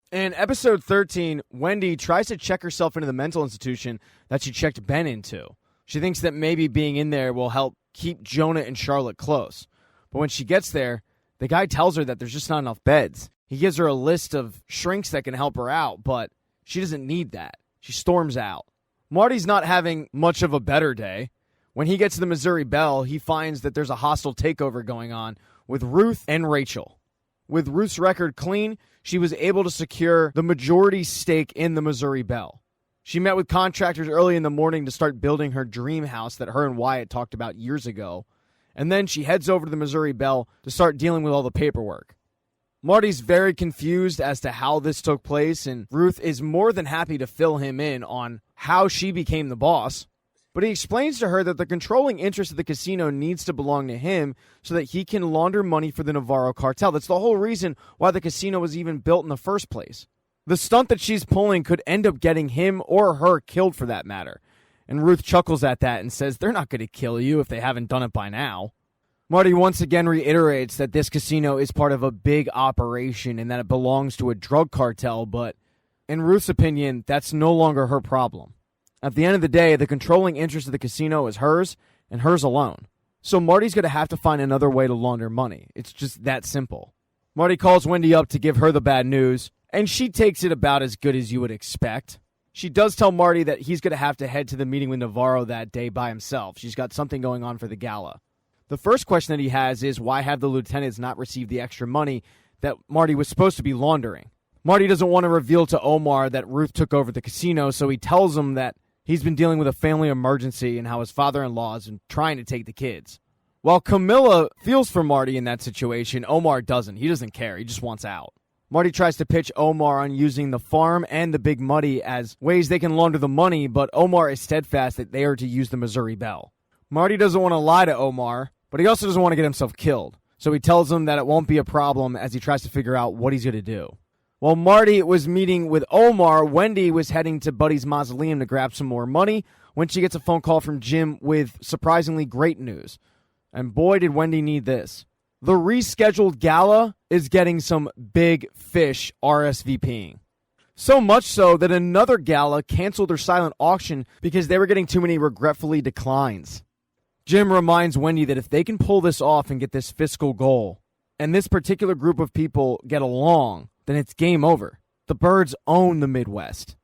In episode 13, Wendy tries to check herself into the mental institution that she checked Ben into. She thinks that maybe being in there will help keep Jonah and Charlotte close. But when she gets there, the guy tells her that there's just not enough beds. He gives her a list of shrinks that can help her out, but she doesn't need that. She storms out. Marty's not having much of a better day. When he gets to the Missouri Belle, he finds that there's a hostile takeover going on with Ruth and Rachel. With Ruth's record clean, she was able to secure the majority stake in the Missouri Belle. She met with contractors early in the morning to start building her dream house that her and Wyatt talked about years ago. And then she heads over to the Missouri Belle to start dealing with all the paperwork. Marty's very confused as to how this took place, and Ruth is more than happy to fill him in on how she became the boss. But he explains to her that the controlling interest of the casino needs to belong to him so that he can launder money for the Navarro cartel. That's the whole reason why the casino was even built in the first place. The stunt that she's pulling could end up getting him or her killed for that matter. And Ruth chuckles at that and says they're not going to kill you if they haven't done it by now. Marty once again reiterates that this casino is part of a big operation and that it belongs to a drug cartel, but in Ruth's opinion, that's no longer her problem. At the end of the day, the controlling interest of the casino is hers and hers alone. So Marty's going to have to find another way to launder money. It's just that simple. Marty calls Wendy up to give her the bad news, and she takes it about as good as you would expect. She does tell Marty that he's going to have to head to the meeting with Navarro that day by himself. She's got something going on for the gala. The first question that he has is, why have the lieutenants not received the extra money that Marty was supposed to be laundering? Marty doesn't want to reveal to Omar that Ruth took over the casino, so he tells him that he's been dealing with a family emergency and how his father-in-law has been trying to take the kids. While Camilla feels for Marty in that situation, Omar doesn't. He doesn't care. He just wants out. Marty tries to pitch Omar on using the farm and the Big Muddy as ways they can launder the money, but Omar is steadfast that they are to use the Missouri Belle. Marty doesn't want to lie to Omar, but he also doesn't want to get himself killed. So he tells him that it won't be a problem as he tries to figure out what he's going to do. While Marty was meeting with Omar, Wendy was heading to Buddy's mausoleum to grab some more money when she gets a phone call from Jim with surprisingly great news. And boy, did Wendy need this. The rescheduled gala is getting some big fish RSVPing. So much so that another gala canceled their silent auction because they were getting too many regretfully declines. Jim reminds Wendy that if they can pull this off and get this fiscal goal, and this particular group of people get along, then it's game over. The Birds own the Midwest.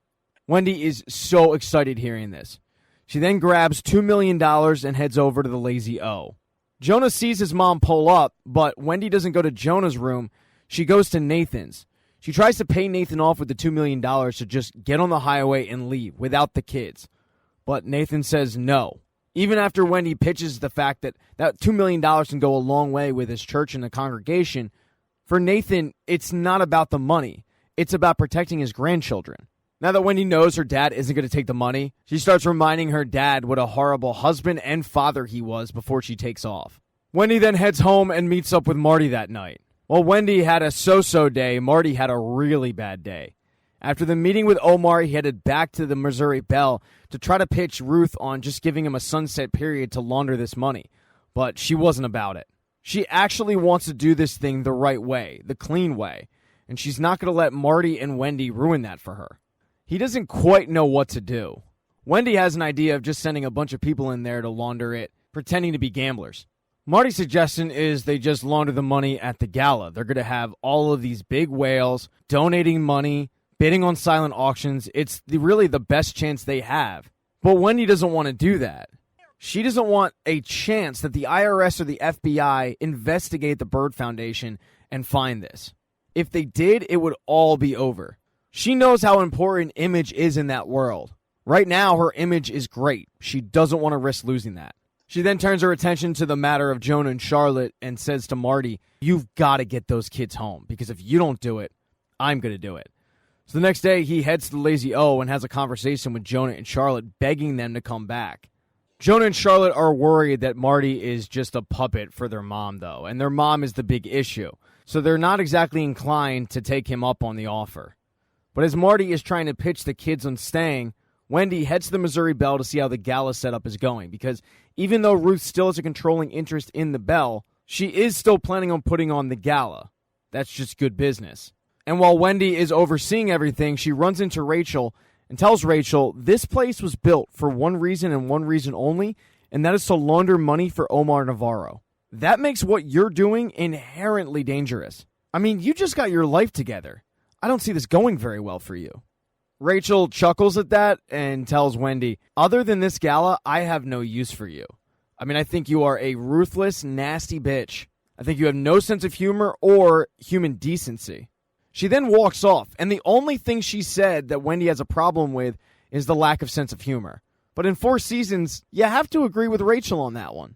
Wendy is so excited hearing this. She then grabs $2 million and heads over to the Lazy O. Jonah sees his mom pull up, but Wendy doesn't go to Jonah's room. She goes to Nathan's. She tries to pay Nathan off with the $2 million to just get on the highway and leave without the kids. But Nathan says no. Even after Wendy pitches the fact that that $2 million can go a long way with his church and the congregation, for Nathan, it's not about the money. It's about protecting his grandchildren. Now that Wendy knows her dad isn't going to take the money, she starts reminding her dad what a horrible husband and father he was before she takes off. Wendy then heads home and meets up with Marty that night. While Wendy had a so-so day, Marty had a really bad day. After the meeting with Omar, he headed back to the Missouri Belle to try to pitch Ruth on just giving him a sunset period to launder this money. But she wasn't about it. She actually wants to do this thing the right way, the clean way. And she's not going to let Marty and Wendy ruin that for her. He doesn't quite know what to do. Wendy has an idea of just sending a bunch of people in there to launder it, pretending to be gamblers. Marty's suggestion is they just launder the money at the gala. They're going to have all of these big whales donating money, bidding on silent auctions. It's really the best chance they have. But Wendy doesn't want to do that. She doesn't want a chance that the IRS or the FBI investigate the Bird Foundation and find this. If they did, it would all be over. She knows how important image is in that world. Right now, her image is great. She doesn't want to risk losing that. She then turns her attention to the matter of Jonah and Charlotte and says to Marty, you've got to get those kids home, because if you don't do it, I'm going to do it. So the next day, he heads to the Lazy O and has a conversation with Jonah and Charlotte, begging them to come back. Jonah and Charlotte are worried that Marty is just a puppet for their mom, though, and their mom is the big issue. So they're not exactly inclined to take him up on the offer. But as Marty is trying to pitch the kids on staying, Wendy heads to the Missouri Belle to see how the gala setup is going, because even though Ruth still has a controlling interest in the Belle, she is still planning on putting on the gala. That's just good business. And while Wendy is overseeing everything, she runs into Rachel and tells Rachel this place was built for one reason and one reason only, and that is to launder money for Omar Navarro. That makes what you're doing inherently dangerous. I mean, you just got your life together. I don't see this going very well for you. Rachel chuckles at that and tells Wendy, other than this gala, I have no use for you. I mean, I think you are a ruthless, nasty bitch. I think you have no sense of humor or human decency. She then walks off, and the only thing she said that Wendy has a problem with is the lack of sense of humor. But in 4 seasons, you have to agree with Rachel on that one.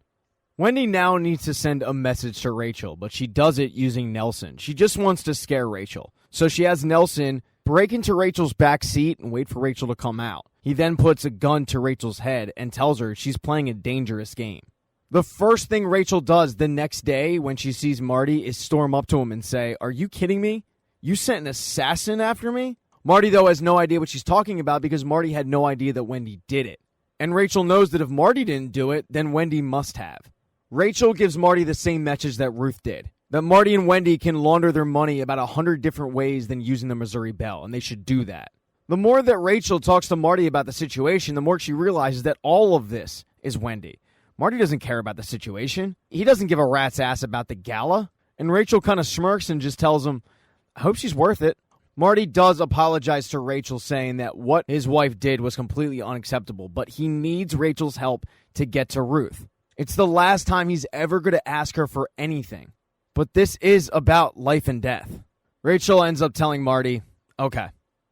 Wendy now needs to send a message to Rachel, but she does it using Nelson. She just wants to scare Rachel. So she has Nelson break into Rachel's back seat and wait for Rachel to come out. He then puts a gun to Rachel's head and tells her she's playing a dangerous game. The first thing Rachel does the next day when she sees Marty is storm up to him and say, "Are you kidding me? You sent an assassin after me?" Marty, though, has no idea what she's talking about because Marty had no idea that Wendy did it. And Rachel knows that if Marty didn't do it, then Wendy must have. Rachel gives Marty the same message that Ruth did, that Marty and Wendy can launder their money about 100 different ways than using the Missouri Belle, and they should do that. The more that Rachel talks to Marty about the situation, the more she realizes that all of this is Wendy. Marty doesn't care about the situation. He doesn't give a rat's ass about the gala. And Rachel kind of smirks and just tells him, I hope she's worth it. Marty does apologize to Rachel, saying that what his wife did was completely unacceptable, but he needs Rachel's help to get to Ruth. It's the last time he's ever going to ask her for anything. But this is about life and death. Rachel ends up telling Marty, okay.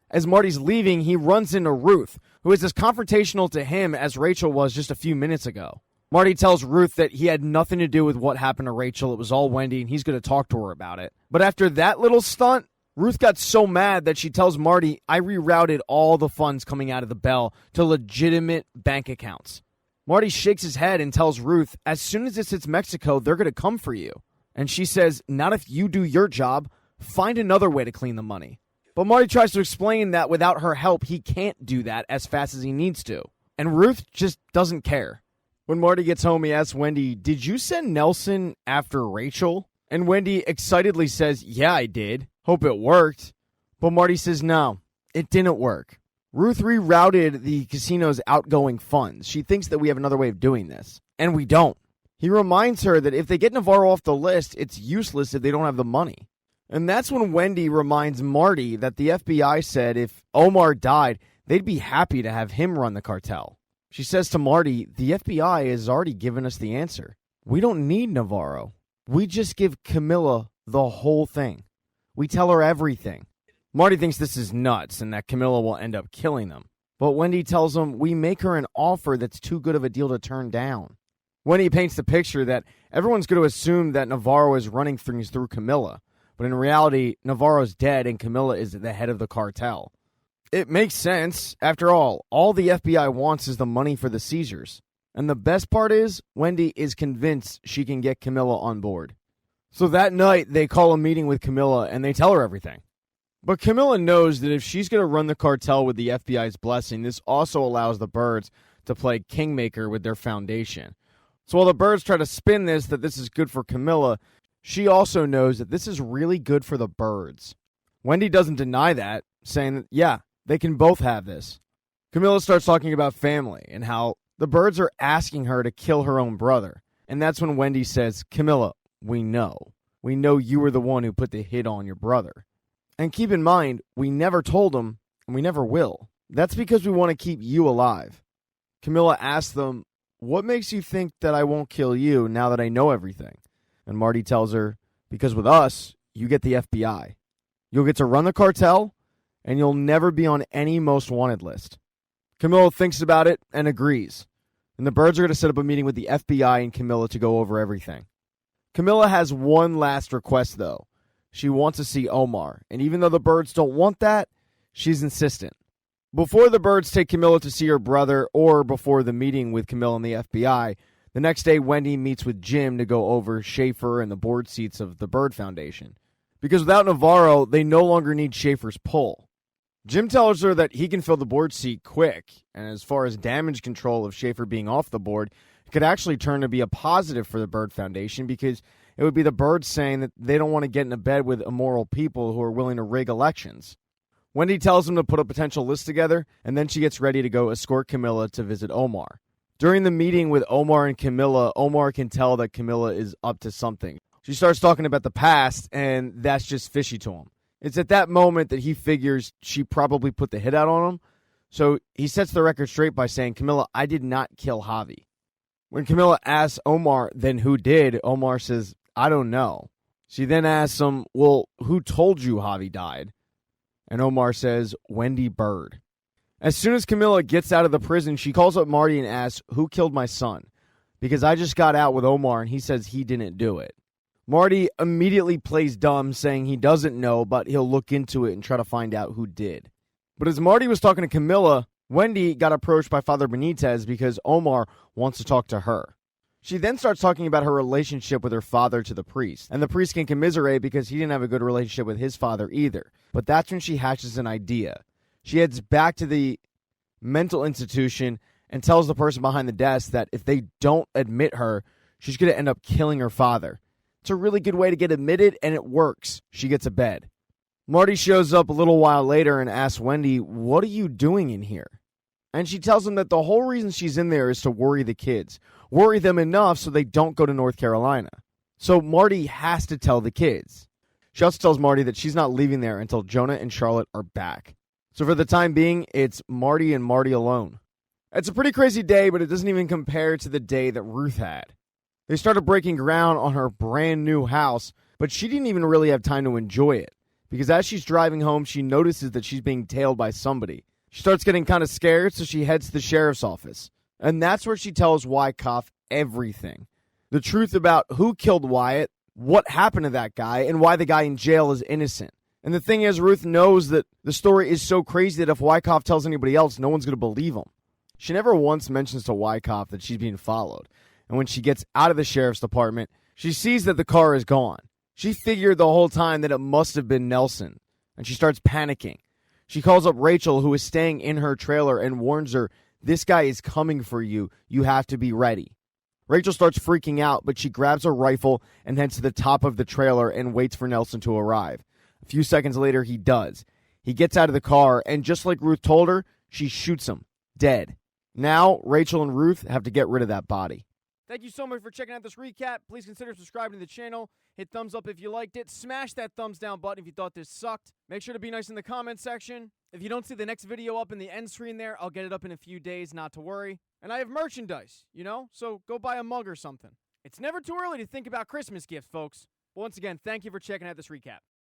As Marty's leaving, he runs into Ruth, who is as confrontational to him as Rachel was just a few minutes ago. Marty tells Ruth that he had nothing to do with what happened to Rachel. It was all Wendy, and he's going to talk to her about it. But after that little stunt, Ruth got so mad that she tells Marty, I rerouted all the funds coming out of the Belle to legitimate bank accounts. Marty shakes his head and tells Ruth, as soon as this hits Mexico, they're going to come for you. And she says, not if you do your job. Find another way to clean the money. But Marty tries to explain that without her help, he can't do that as fast as he needs to. And Ruth just doesn't care. When Marty gets home, he asks Wendy, did you send Nelson after Rachel? And Wendy excitedly says, yeah, I did. Hope it worked. But Marty says, no, it didn't work. Ruth rerouted the casino's outgoing funds. She thinks that we have another way of doing this. And we don't. He reminds her that if they get Navarro off the list, it's useless if they don't have the money. And that's when Wendy reminds Marty that the FBI said if Omar died, they'd be happy to have him run the cartel. She says to Marty, the FBI has already given us the answer. We don't need Navarro. We just give Camilla the whole thing. We tell her everything. Marty thinks this is nuts and that Camilla will end up killing them. But Wendy tells him we make her an offer that's too good of a deal to turn down. Wendy paints the picture that everyone's going to assume that Navarro is running things through Camilla. But in reality, Navarro's dead and Camilla is the head of the cartel. It makes sense. After all the FBI wants is the money for the seizures. And the best part is, Wendy is convinced she can get Camilla on board. So that night, they call a meeting with Camilla and they tell her everything. But Camilla knows that if she's going to run the cartel with the FBI's blessing, this also allows the Birds to play kingmaker with their foundation. So while the Birds try to spin this, that this is good for Camilla, she also knows that this is really good for the Birds. Wendy doesn't deny that, saying that, yeah, they can both have this. Camilla starts talking about family and how the Birds are asking her to kill her own brother. And that's when Wendy says, Camilla, we know. We know you were the one who put the hit on your brother. And keep in mind, we never told him, and we never will. That's because we want to keep you alive. Camilla asks them, what makes you think that I won't kill you now that I know everything? And Marty tells her, because with us, you get the FBI. You'll get to run the cartel, and you'll never be on any most wanted list. Camilla thinks about it and agrees. And the Birds are going to set up a meeting with the FBI and Camilla to go over everything. Camilla has one last request, though. She wants to see Omar, and even though the Birds don't want that, she's insistent. Before the Birds take Camilla to see her brother, or before the meeting with Camilla and the FBI, the next day Wendy meets with Jim to go over Schaefer and the board seats of the Bird Foundation. Because without Navarro, they no longer need Schaefer's pull. Jim tells her that he can fill the board seat quick, and as far as damage control of Schaefer being off the board, it could actually turn to be a positive for the Bird Foundation because it would be the birds saying that they don't want to get into bed with immoral people who are willing to rig elections. Wendy tells them to put a potential list together, and then she gets ready to go escort Camilla to visit Omar. During the meeting with Omar and Camilla, Omar can tell that Camilla is up to something. She starts talking about the past, and that's just fishy to him. It's at that moment that he figures she probably put the hit out on him, so he sets the record straight by saying, "Camilla, I did not kill Javi." When Camilla asks Omar, then who did, Omar says, "I don't know." She then asks him, "Well, who told you Javi died?" And Omar says, "Wendy Bird." As soon as Camilla gets out of the prison, she calls up Marty and asks, "Who killed my son? Because I just got out with Omar and he says he didn't do it." Marty immediately plays dumb, saying he doesn't know, but he'll look into it and try to find out who did. But as Marty was talking to Camilla, Wendy got approached by Father Benitez because Omar wants to talk to her. She then starts talking about her relationship with her father to the priest, and the priest can commiserate because he didn't have a good relationship with his father either. But that's when she hatches an idea. She heads back to the mental institution and tells the person behind the desk that if they don't admit her, she's going to end up killing her father. It's a really good way to get admitted, and it works. She gets a bed. Marty shows up a little while later and asks Wendy, "What are you doing in here?" And she tells him that the whole reason she's in there is to worry the kids. Worry them enough so they don't go to North Carolina. So Marty has to tell the kids. She also tells Marty that she's not leaving there until Jonah and Charlotte are back. So for the time being, it's Marty and Marty alone. It's a pretty crazy day, but it doesn't even compare to the day that Ruth had. They started breaking ground on her brand new house, but she didn't even really have time to enjoy it. Because as she's driving home, she notices that she's being tailed by somebody. She starts getting kind of scared, so she heads to the sheriff's office. And that's where she tells Wyckoff everything. The truth about who killed Wyatt, what happened to that guy, and why the guy in jail is innocent. And the thing is, Ruth knows that the story is so crazy that if Wyckoff tells anybody else, no one's going to believe him. She never once mentions to Wyckoff that she's being followed. And when she gets out of the sheriff's department, she sees that the car is gone. She figured the whole time that it must have been Nelson, and she starts panicking. She calls up Rachel, who is staying in her trailer, and warns her, "This guy is coming for you. You have to be ready." Rachel starts freaking out, but she grabs a rifle and heads to the top of the trailer and waits for Nelson to arrive. A few seconds later, he does. He gets out of the car, and just like Ruth told her, she shoots him, dead. Now, Rachel and Ruth have to get rid of that body. Thank you so much for checking out this recap. Please consider subscribing to the channel. Hit thumbs up if you liked it. Smash that thumbs down button if you thought this sucked. Make sure to be nice in the comment section. If you don't see the next video up in the end screen there, I'll get it up in a few days, not to worry. And I have merchandise, so go buy a mug or something. It's never too early to think about Christmas gifts, folks. Once again, thank you for checking out this recap.